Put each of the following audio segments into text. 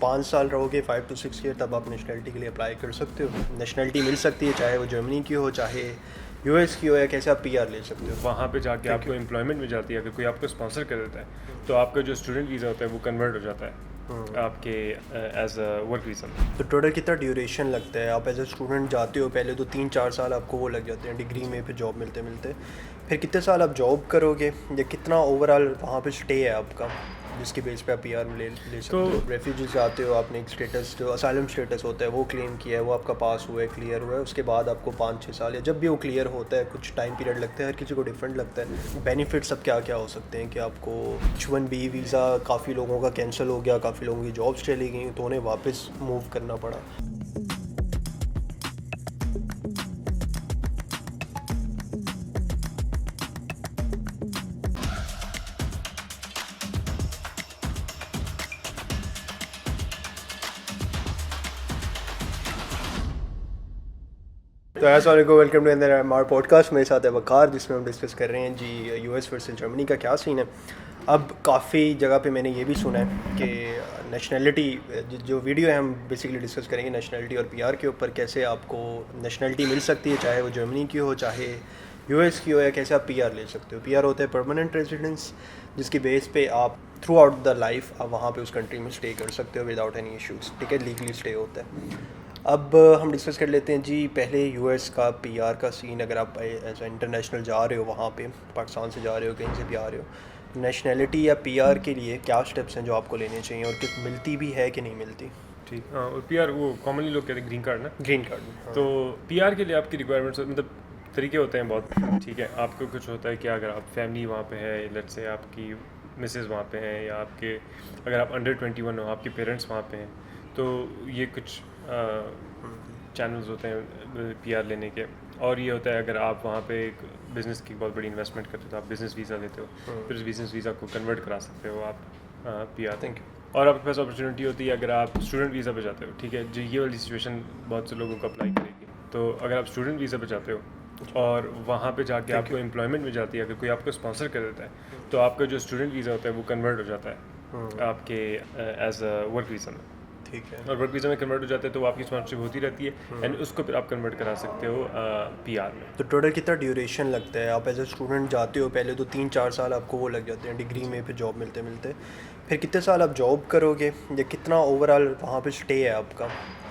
5 سال رہو گے 5 to 6 ایئر تب آپ نیشنلٹی کے لیے اپلائی کر سکتے ہو. نیشنلٹی مل سکتی ہے چاہے وہ جرمنی کی ہو چاہے یو ایس کی ہو, یا کیسے آپ پی آر لے سکتے ہو. وہاں پہ جا کے آپ کو امپلائمنٹ مل جاتی ہے. اگر کوئی آپ کو اسپانسر کر دیتا ہے تو آپ کا جو اسٹوڈنٹ ویزا ہوتا ہے وہ کنورٹ ہو جاتا ہے آپ کے ایز اے ورک ویزا میں. تو ٹوٹل کتنا ڈیوریشن لگتا ہے؟ آپ ایز اے اسٹوڈنٹ جاتے ہو پہلے تو 3-4 سال آپ کو وہ لگ جاتے ہیں ڈگری میں, پھر جاب ملتے پھر کتنے سال آپ جاب کرو گے, یا کتنا اوور آل وہاں پہ اسٹے ہے آپ کا جس کی بیس پہ آپ پی آر لے سکتے ہو. ریفیوجیز آتے ہو, آپ نے ایک اسٹیٹس جو اسائلم اسٹیٹس ہوتا ہے وہ کلیم کیا ہے, وہ آپ کا پاس ہوا ہے, کلیئر ہوا ہے, اس کے بعد آپ کو 5-6 سال یا جب بھی وہ کلیئر ہوتا ہے کچھ ٹائم پیریڈ لگتا ہے, ہر کسی کو ڈفرینٹ لگتا ہے. بینیفٹس اب کیا کیا ہو سکتے ہیں کہ آپ کو H1B ویزا کافی لوگوں کا کینسل ہو گیا, کافی لوگوں کی جابس چلی گئیں تو انہیں واپس موو کرنا پڑا. تو السلام علیکم, ویلکم ٹو ہمارا پوڈ کاسٹ. میرے ساتھ ہے وقار, جس میں ہم ڈسکس کر رہے ہیں جی یو ایس ورسز جرمنی کا کیا سین ہے. اب کافی جگہ پہ میں نے یہ بھی سنا ہے کہ نیشنلٹی جو ویڈیو ہے ہم بیسکلی ڈسکس کریں گے نیشنلٹی اور پی آر کے اوپر, کیسے آپ کو نیشنلٹی مل سکتی ہے چاہے وہ جرمنی کی ہو چاہے یو ایس کی ہو, یا کیسے آپ پی آر لے سکتے ہو. پی آر ہوتا ہے پرماننٹ ریزیڈنس, جس کی بیس پہ آپ تھرو آؤٹ دا لائف آپ وہاں پہ اس کنٹری میں اسٹے کر سکتے ہو وداؤٹ اینی ایشوز. ٹھیک ہے, لیگلی اسٹے ہوتا ہے. اب ہم ڈسکس کر لیتے ہیں جی پہلے یو ایس کا پی آر کا سین. اگر آپ ایز اے انٹرنیشنل جا رہے ہو وہاں پہ, پاکستان سے جا رہے ہو کہیں سے بھی آ رہے ہو, نیشنلٹی یا پی آر کے لیے کیا اسٹیپس ہیں جو آپ کو لینے چاہیے, اور کچھ ملتی بھی ہے کہ نہیں ملتی. ٹھیک, ہاں. اور پی آر وہ کامنلی لوگ کہتے ہیں گرین کارڈ نا, گرین کارڈ. تو پی آر کے لیے آپ کی ریکوائرمنٹس مطلب طریقے ہوتے ہیں بہت. ٹھیک ہے, آپ کو کچھ ہوتا ہے کہ اگر آپ فیملی وہاں پہ ہے, لیٹ سے آپ کی مسز وہاں پہ ہیں, یا آپ کے اگر آپ انڈر 21 ہو, آپ کے پیرنٹس وہاں پہ ہیں, تو یہ کچھ چینلز ہوتے ہیں پی آر لینے کے. اور یہ ہوتا ہے اگر آپ وہاں پہ ایک بزنس کی بہت بڑی انویسٹمنٹ کرتے ہو تو آپ بزنس ویزا لیتے ہو, پھر اس بزنس ویزا کو کنورٹ کرا سکتے ہو آپ پی آر. اور آپ کے پاس اپرچونیٹی ہوتی ہے اگر آپ اسٹوڈنٹ ویزا پہ جاتے ہو. ٹھیک ہے, جو یہ والی سچویشن بہت سے لوگوں کو اپلائی کرے گی. تو اگر آپ اسٹوڈنٹ ویزا پہ جاتے ہو اور وہاں پہ جا کے آپ کو امپلائمنٹ مل جاتی ہے, اگر کوئی آپ کو اسپانسر کر دیتا ہے تو آپ کا جو اسٹوڈنٹ ویزا ہوتا ہے وہ کنورٹ ہو جاتا ہے آپ کے ایز اے ورک ویزا میں. ٹھیک ہے, اور ورک ویزا میں کنورٹ ہو جاتا ہے تو وہ آپ کی اسپانسرشپ ہوتی رہتی ہے, اینڈ اس کو پھر آپ کنورٹ کرا سکتے ہو پی آر میں. تو ٹوٹل کتنا ڈیوریشن لگتا ہے؟ آپ ایز اے اسٹوڈنٹ جاتے ہو پہلے تو 3-4 سال آپ کو وہ لگ جاتے ہیں ڈگری میں, پھر جاب ملتے پھر کتنے سال آپ جاب کرو گے, یا کتنا اوور آل وہاں پہ اسٹے ہے آپ کا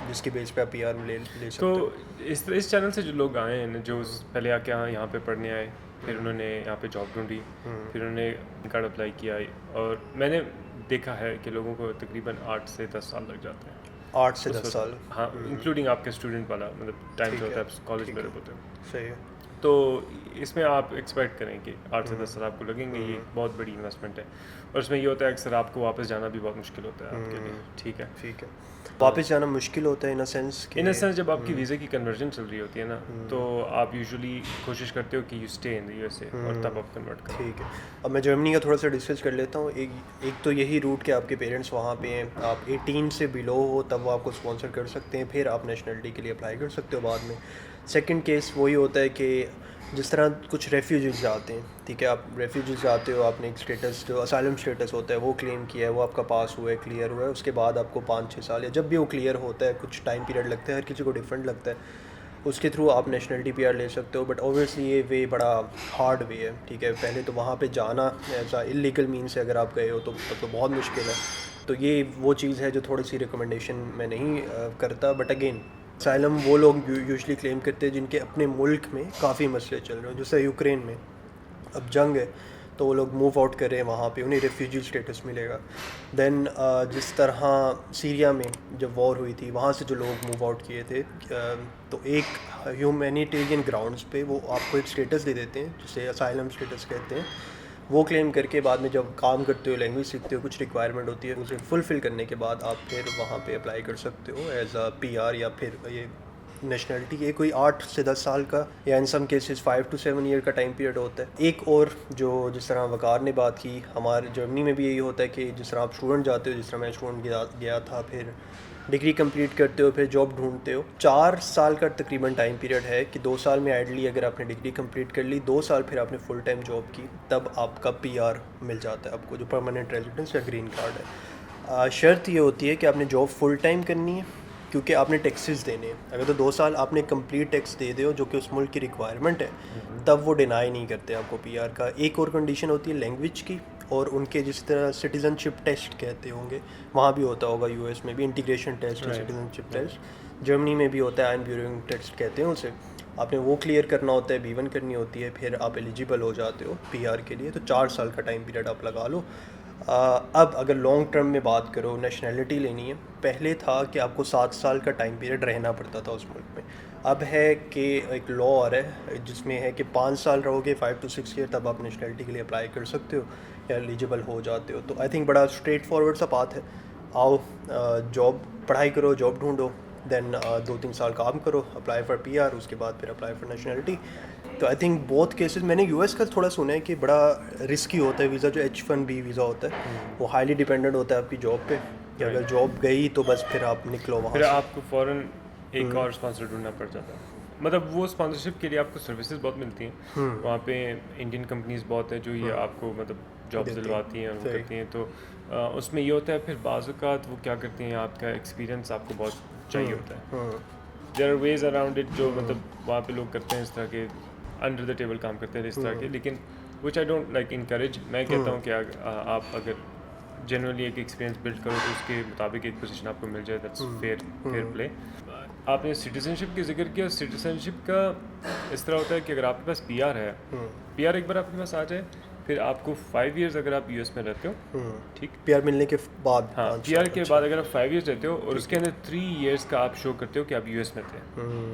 جس کی بیس پہ آپ پی آر لے سکتے ہو. تو اس چینل سے جو لوگ آئے ہیں, جو پہلے آ کے یہاں پہ پڑھنے آئے, پھر انہوں نے یہاں پہ جاب ڈھونڈی, پھر انہوں نے کارڈ اپلائی کیا, اور میں نے دیکھا ہے کہ لوگوں کو تقریباً 8 سے 10 سال لگ جاتے ہیں. 8 سے 10 سال, ہاں, انکلوڈنگ آپ کے اسٹوڈنٹ والا مطلب ٹائم جو ہوتا ہے کالج میں ہوتے ہیں. صحیح ہے. تو اس میں آپ ایکسپیکٹ کریں کہ 8 سے 10 سال آپ کو لگیں گے. یہ بہت بڑی انویسٹمنٹ ہے, اور اس میں یہ ہوتا ہے اکثر آپ کو واپس جانا بھی بہت مشکل ہوتا ہے آپ کے لیے. ٹھیک ہے, ٹھیک ہے, واپس جانا مشکل ہوتا ہے ان سینس جب آپ کی ویزا کی کنورژن چل رہی ہوتی ہے نا, تو آپ یوزلی کوشش کرتے ہو کہ you stay in the U S A, اور تب آپ کنورٹ کریں. ٹھیک ہے, اب میں جرمنی کا تھوڑا سا ڈسکس کر لیتا ہوں. ایک تو یہی روٹ کہ آپ کے پیرنٹس وہاں پہ ہیں, آپ 18 سے بلو ہو تب وہ آپ کو اسپانسر کر سکتے ہیں, پھر آپ نیشنلٹی کے لیے اپلائی کر سکتے ہو بعد میں. سیکنڈ کیس وہی ہوتا ہے کہ جس طرح کچھ ریفیوجیز آتے ہیں, ٹھیک ہے, آپ ریفیوجیز آتے ہو, آپ نے ایک اسٹیٹس جو اسائلم اسٹیٹس ہوتا ہے وہ کلیم کیا ہے, وہ آپ کا پاس ہوا ہے, کلیئر ہوا ہے, اس کے بعد آپ کو 5-6 سال یا جب بھی وہ کلیئر ہوتا ہے کچھ ٹائم پیریڈ لگتا ہے, ہر کسی کو ڈفرینٹ لگتا ہے, اس کے تھرو آپ نیشنلٹی پی آر لے سکتے ہو. بٹ اوبویسلی یہ وے بڑا ہارڈ وے ہے. ٹھیک ہے, پہلے تو وہاں پہ جانا ایسا انلیگل مین سے اگر آپ گئے ہو تو تب تو بہت مشکل ہے. تو یہ وہ چیز ہے جو تھوڑی سی ریکمنڈیشن میں نہیں کرتا. بٹ اگین اسائلم وہ لوگ یوزلی کلیم کرتے ہیں جن کے اپنے ملک میں کافی مسئلے چل رہے ہیں, جیسے یوکرین میں اب جنگ ہے تو وہ لوگ موو آؤٹ کر رہے ہیں, وہاں پہ انہیں ریفیوجی اسٹیٹس ملے گا. دین جس طرح سیریا میں جب وار ہوئی تھی وہاں سے جو لوگ موو آؤٹ کیے تھے, تو ایک ہیومینیٹیرین گراؤنڈس پہ وہ آپ کو ایک اسٹیٹس دے دیتے ہیں جسے اسائلم اسٹیٹس کہتے ہیں. وہ کلیم کر کے بعد میں جب کام کرتے ہو, لینگویج سیکھتے ہو, کچھ ریکوائرمنٹ ہوتی ہے, اسے فلفل کرنے کے بعد آپ پھر وہاں پہ اپلائی کر سکتے ہو ایز اے پی آر, یا پھر یہ نیشنلٹی. یہ کوئی 8 سے 10 سال کا یا ان سم کیسز 5 to 7 ایئر کا ٹائم پیریڈ ہوتا ہے. ایک اور جو جس طرح وقار نے بات کی, ہمارے جرمنی میں بھی یہی ہوتا ہے کہ جس طرح آپ اسٹوڈنٹ جاتے ہو, جس طرح میں اسٹوڈنٹ گیا تھا, پھر ڈگری کمپلیٹ کرتے ہو, پھر جاب ڈھونڈتے ہو. 4 سال کا تقریباً ٹائم پیریڈ ہے کہ 2 سال میں آئیڈلی اگر آپ نے ڈگری کمپلیٹ کر لی, 2 سال پھر آپ نے فل ٹائم جاب کی, تب آپ کا پی آر مل جاتا ہے آپ کو, جو پرماننٹ ریزیڈنس یا گرین کارڈ ہے. شرط یہ ہوتی ہے کہ آپ نے جاب فل ٹائم کرنی ہے کیونکہ آپ نے ٹیکسز دینے ہیں. اگر تو 2 سال آپ نے کمپلیٹ ٹیکس دے دے ہو جو کہ اس ملک کی ریکوائرمنٹ ہے تب وہ ڈینائی نہیں کرتے آپ کو پی آر کا. ایک اور کنڈیشن ہوتی ہے لینگویج کی, اور ان کے جس طرح سٹیزن شپ ٹیسٹ کہتے ہوں گے, وہاں بھی ہوتا ہوگا یو ایس میں بھی انٹیگریشن ٹیسٹ ہے, سٹیزن شپ ٹیسٹ. جرمنی میں بھی ہوتا ہے, آئن بیورنگ ٹیسٹ کہتے ہیں اسے. آپ نے وہ کلیئر کرنا ہوتا ہے, B1 کرنی ہوتی ہے, پھر آپ ایلیجیبل ہو جاتے ہو پی آر کے لیے. تو 4 سال کا ٹائم پیریڈ آپ لگا لو. اب اگر لانگ ٹرم میں بات کرو, نیشنلٹی لینی ہے, پہلے تھا کہ آپ کو 7 سال کا ٹائم پیریڈ رہنا پڑتا تھا اس ملک میں. اب ہے کہ ایک لا آ رہا ہے جس میں ہے کہ 5 سال رہو گے 5 to 6 ایئر, تب آپ نیشنلٹی کے لیے اپلائی کر سکتے ہو یا ایلیجیبل ہو جاتے ہو. تو آئی تھنک بڑا اسٹریٹ فارورڈ سا پاتھ ہے. آؤ جاب پڑھائی کرو, جاب ڈھونڈو, دین 2-3 سال کام کرو, اپلائی فار پی آر, اس کے بعد پھر اپلائی فار نیشنلٹی. تو آئی تھنک بہت کیسز میں نے یو ایس کا تھوڑا سنا ہے کہ بڑا رسکی ہوتا ہے ویزا. جو H1B ویزا ہوتا ہے وہ ہائیلی ڈیپینڈنٹ ہوتا ہے آپ کی جاب پہ, کہ اگر جاب گئی تو بس پھر آپ نکلو وہاں پھر سے. آپ کو فوراً ایک اور اسپانسر ڈھونڈنا پڑ جاتا ہے. مطلب وہ اسپانسرشپ کے لیے آپ کو سروسز بہت ملتی ہیں وہاں پہ. انڈین کمپنیز بہت ہیں جو یہ آپ کو مطلب جاب دلواتی ہیں اور وہ کرتی ہیں. تو اس میں یہ ہوتا ہے پھر بعض اوقات وہ کیا کرتی ہیں, آپ کا ایکسپیرینس آپ کو بہت چاہیے ہوتا ہے. There are ways around it جو مطلب وہاں پہ لوگ کرتے ہیں اس طرح کے انڈر دا ٹیبل کام کرتے ہیں اس طرح کے. لیکن وچ آئی ڈونٹ لائک انکریج. میں کہتا ہوں کہ آپ اگر جنرلی ایک ایکسپیرینس بلڈ کرو تو اس کے مطابق ایک پوزیشن آپ کو مل جائے, دیٹس فیئر پلے. آپ نے سٹیزن شپ کی ذکر کیا. سٹیزن شپ کا اس طرح ہوتا ہے کہ اگر آپ کے پاس پی آر ہے, پی آر ایک بار آپ کے پاس آ جائے, پھر آپ کو 5 ایئرز اگر آپ یو ایس میں رہتے ہو, ٹھیک, پی آر ملنے کے بعد, ہاں پی آر کے بعد اگر آپ 5 ایئرز رہتے ہو اور اس کے اندر 3 ایئرس کا آپ شو کرتے ہو کہ آپ یو ایس میں تھے,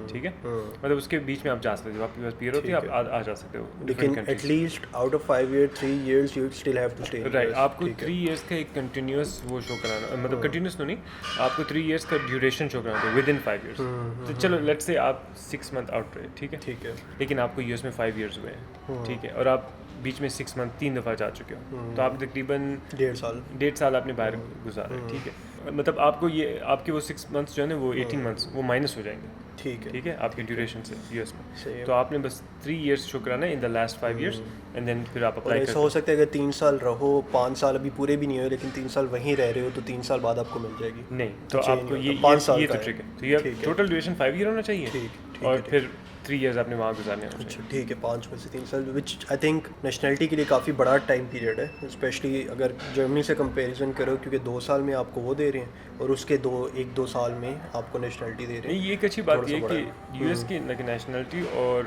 ٹھیک ہے, مطلب اس کے بیچ میں آپ جا سکتے ہو, آپ کے پاس پی آر ہوتی ہے, آپ آ جا سکتے ہو. لیکن at least out of 5 year 3 years you still have to stay. Right, آپ کو 3 ایئرس کا ایک کنٹینیوس وہ شو کرانا, مطلب کنٹینیوس تو نہیں, آپ کو 3 ایئرس کا ڈیوریشن شو کرانا ہوتا ہے ود ان 5 ایئرس. تو چلو لیٹس سے آپ 6 منتھ آؤٹ رہے, ٹھیک ہے, لیکن آپ کو یو ایس میں 5 ایئرس ہوئے ہیں, ٹھیک ہے, اور آپ بیچ میں 6 منتھ 3 دفعہ جا چکے ہو, تو آپ تقریباً 1.5 سال آپ نے باہر گزارا ہے, ٹھیک ہے. مطلب آپ کو یہ آپ کے وہ 6 منتھس جو ہے نا وہ 18 منتھس وہ مائنس ہو جائیں گے, ٹھیک ہے, آپ کی ڈیوریشن سے یو ایس میں. تو آپ نے بس 3 ایئرس شو کرانا ہے in the last 5 years, and then پھر آپ اپلائی کرتے. ایسا ہو سکتا ہے اگر 3 سال رہو, 5 سال ابھی پورے بھی نہیں ہوئے لیکن 3 سال وہیں رہ رہے ہو, تو 3 سال بعد آپ کو مل جائے گی. نہیں, تو آپ کو یہ 5 سال تو ٹرک ہے. تو یہ ٹوٹل ڈیوریشن 5 ایئر ہونا چاہیے, اور پھر 3 ایئرز آپ نے وہاں گزارنے ہونا چاہیے. ٹھیک ہے, 5 میں سے 3 سال, وچ آئی تھنک نیشنلٹی کے لیے کافی بڑا ٹائم پیریڈ ہے, اسپیشلی اگر جرمنی سے کمپیریزن کرو, کیونکہ 2 سال میں آپ کو وہ دے رہے ہیں اور اس کے 1-2 سال میں آپ کو نیشنلٹی دے رہے ہیں. یہ ایک اچھی بات یہ ہے کہ یو ایس کی نیشنلٹی اور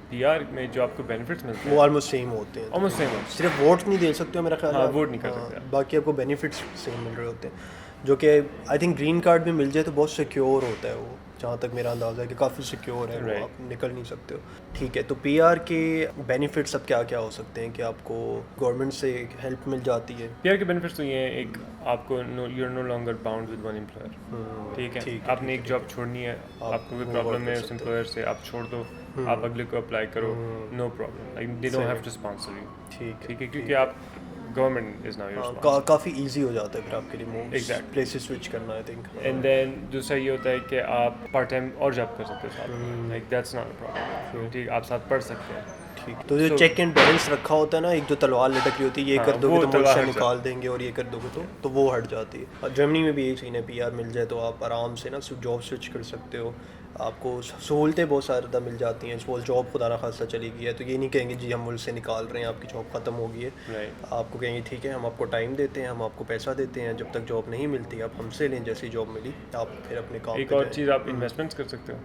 پی آر میں جو آپ کو بینیفٹس ملتے ہیں وہ آلموسٹ سیم ہوتے ہیں. Almost same. صرف ووٹ نہیں دے سکتے ہو میرا خیال ہے, ووٹ نہیں کر سکتے, باقی آپ کو بینیفٹس سیم مل رہے ہوتے ہیں, جو کہ آئی تھنک گرین کارڈ بھی مل جائے تو بہت سیکیور ہوتا ہے وہ, جہاں تک میرا اندازہ ہے کہ کافی سیکیور ہے, وہ آپ نکل نہیں سکتے ہو. ٹھیک ہے, تو پی آر کے بینیفٹس اب کیا کیا ہو سکتے ہیں کہ آپ کو گورنمنٹ سے ہیلپ مل جاتی ہے؟ پی آر کے بینیفٹس تو یہ ہیں, ایک آپ کو you are no longer bound with one employer, ٹھیک ہے, آپ نے ایک جاب چھوڑنی ہے, آپ کو کوئی پرابلم ہے اس امپلائر سے, آپ چھوڑ دو, آپ اگلے کو اپلائی کرو, no problem, like they don't have to sponsor you, ٹھیک ہے, کیونکہ آپ government is now your sponsor. کافی ایزی ہو جاتا ہے پھر آپ کے لیے موو پلیسز سوئچ کرنا, آئی تھنک. اینڈ دین دوسرا یہ ہوتا ہے کہ آپ پارٹ ٹائم اور جاب کر سکتے ہو ساتھ میں, like that's not a problem, ٹھیک, آپ ساتھ پڑھ سکتے ہیں. تو جو چیک اینڈ بیلنس رکھا ہوتا ہے نا, ایک جو تلوار لٹک رہی ہوتی ہے, یہ کر دو گے تو ملک سے نکال دیں گے, اور یہ کر دو گے تو وہ ہٹ جاتی ہے. اور جرمنی میں بھی یہی سین ہے, پی آر مل جائے تو آپ آرام سے نا جاب سوئچ کر سکتے ہو, آپ کو سہولتیں بہت زیادہ مل جاتی ہیں. سپوز جاب خدا نخواستہ چلی گئی ہے تو یہ نہیں کہیں گے جی ہم ملک سے نکال رہے ہیں, آپ کی جاب ختم ہو گئی ہے. آپ کو کہیں گے ٹھیک ہے ہم آپ کو ٹائم دیتے ہیں, ہم آپ کو پیسہ دیتے ہیں, جب تک جاب نہیں ملتی آپ ہم سے لیں, جیسی جاب ملی آپ پھر اپنے کام. ایک اور چیز, آپ انویسٹمنٹس کر سکتے ہو,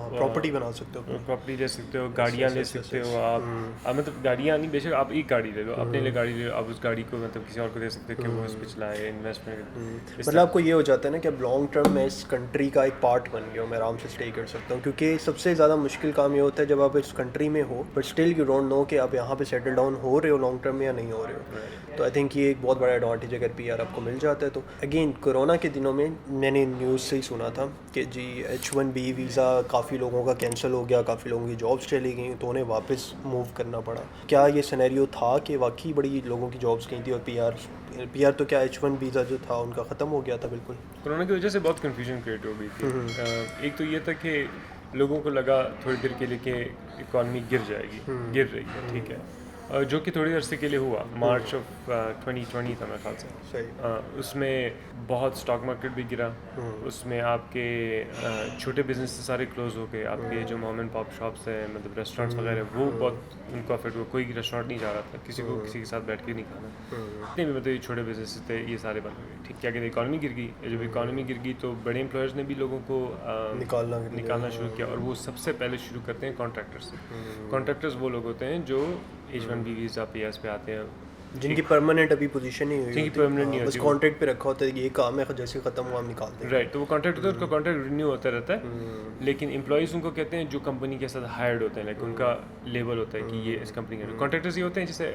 پراپرٹی بنا سکتے ہو, پراپرٹی لے سکتے ہو, گاڑیاں لے سکتے ہو آپ, مطلب گاڑیاں نہیں, بے شک آپ ایک گاڑی لے لو, اپنے لیے گاڑی لے لو, آپ اس گاڑی کو مطلب کسی اور کو دے سکتے ہو کہ وہ اس پہ چلائے, انویسٹمنٹ. مطلب آپ کو یہ ہو جاتا ہے نا کہ اب لانگ ٹرم میں اس کنٹری کا ایک پارٹ بن گیا ہوں, میں آرام سے اسٹے کر سکتا ہوں. کیونکہ سب سے زیادہ مشکل کام یہ ہوتا ہے جب آپ اس کنٹری میں ہو but still you don't know کہ آپ یہاں پہ سیٹل ڈاؤن ہو رہے ہو لانگ ٹرم میں یا نہیں ہو رہے ہو. تو آئی تھنک یہ ایک بہت بڑا ایڈوانٹیج ہے اگر پی آر آپ کو مل جاتا ہے. تو اگین کورونا کے دنوں میں میں نے نیوز سے ہی سنا تھا کہ جی H1B ویزا کافی لوگوں کا کینسل ہو گیا, کافی لوگوں کی جابس چلی گئیں, تو انہیں واپس موو کرنا پڑا. کیا یہ سینیریو تھا کہ واقعی بڑی لوگوں کی جابس گئی تھی, اور پی آر تو کیا H1 ویزا جو تھا ان کا ختم ہو گیا تھا بالکل؟ کورونا کی وجہ سے بہت کنفیوژن کریٹ ہو گئی تھی. ایک تو یہ تھا کہ لوگوں کو لگا تھوڑی دیر کے لیے کہ اکانومی گر جائے گی, گر رہی ہے, ٹھیک ہے, جو کہ تھوڑی عرصے کے لیے ہوا, مارچ آف 2020 تھا میرے خیال سے. صحیح. اس میں بہت اسٹاک مارکیٹ بھی گرا, اس میں آپ کے چھوٹے بزنس سارے کلوز ہو گئے, آپ کے جو موم اینڈ پاپ شاپس ہیں مطلب ریسٹورینٹس وغیرہ وہ بہت ان کو افیکٹ ہوا, کوئی ریسٹورینٹ نہیں جا رہا تھا, کسی کو کسی کے ساتھ بیٹھ کے نہیں کھانا, اتنے بھی مطلب یہ چھوٹے بزنس تھے یہ سارے بند ہو گئے. ٹھیک, کیا کہتے ہیں اکانومی گر گئی, جب اکانومی گر گئی تو بڑے امپلائرز نے بھی لوگوں کو نکالنا شروع کیا, اور وہ سب سے پہلے شروع کرتے ہیں کانٹریکٹر سے. کانٹریکٹرز وہ لوگ ہوتے ہیں جو H1B ویزا پی ایس پہ آتے ہیں, جن کی پرماننٹ ابھی پوزیشن نہیں ہوئی, جن کی permanent نہیں بس ہوتی, کانٹریکٹ پہ رکھا ہوتا ہے, یہ کام ہے جیسے ختم ہوا ہم نکال دیں گے. رائٹ. تو وہ کانٹریکٹ ہوتا ہے, اس کا کانٹریکٹ رینیو ہوتا رہتا ہے, لیکن امپلائیز ان کو کہتے ہیں جو کمپنی کے ساتھ ہائرڈ ہوتے ہیں, لائک ان کا لیبل ہوتا ہے کہ یہ اس کمپنی کا. کانٹریکٹرز یہ ہوتے ہیں جیسے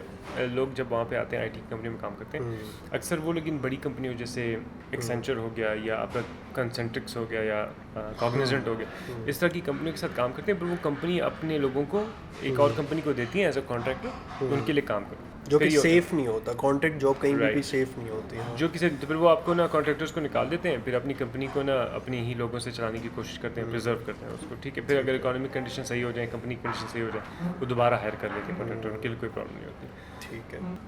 لوگ جب وہاں پہ آتے ہیں IT کمپنی میں کام کرتے ہیں, اکثر وہ لوگ ان بڑی کمپنیوں جیسے ایکسینچر ہو گیا یا آپ کا کنسنٹرکس ہو گیا یا کاگنیزنٹ ہو گیا, اس طرح کی کمپنیوں کے ساتھ کام کرتے ہیں, پر وہ کمپنی اپنے لوگوں کو ایک اور کمپنی کو دیتی ہیں ایز اے کانٹریکٹر, ان کے لیے کام کرو, جو کہ سیف نہیں ہوتا. کانٹریکٹ جاب کہیں بھی سیف نہیں ہوتی ہے, جو کسی, پھر وہ آپ کو نا کانٹریکٹرز کو نکال دیتے ہیں, پھر اپنی کمپنی کو نا اپنی ہی لوگوں سے چلانے کی کوشش کرتے ہیں, پریزرو کرتے ہیں اس کو. ٹھیک ہے, پھر اگر اکانومک کنڈیشن صحیح ہو جائیں, کمپنی کی کنڈیشن صحیح ہو جائے, وہ دوبارہ ہائر کر لیتے ہیں کانٹریکٹر, ان کے لیے کوئی پرابلم نہیں ہوتی.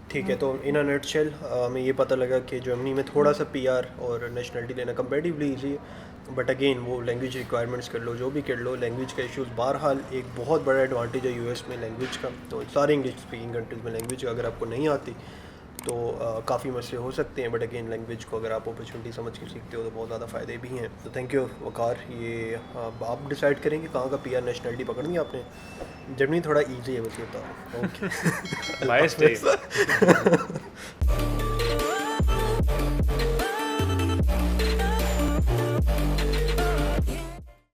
ٹھیک ہے. تو ان نٹ شیل ہمیں یہ پتہ لگا کہ جرمنی میں تھوڑا سا PR اور نیشنلٹی لینا کمپیریٹیولی ایزی ہے, بٹ اگین وہ لینگویج ریکوائرمنٹس کر لو, جو بھی کر لو, لینگویج کا ایشوز بہرحال ایک بہت بڑا ایڈوانٹیج ہے US میں لینگویج کا. تو سارے انگلش اسپیکنگ کنٹریز میں لینگویج اگر آپ کو نہیں آتی تو کافی مسئلے ہو سکتے ہیں, بٹ اگین لینگویج کو اگر آپ اپرچونیٹی سمجھ کے سیکھتے ہو تو بہت زیادہ فائدے بھی ہیں. تو تھینک یو وقار. یہ آپ ڈیسائڈ کریں کہ کہاں کا PR نیشنلٹی پکڑنی ہے آپ نے. جرمنی تھوڑا ایزی ہے بس یہ بتاؤ. اوکے.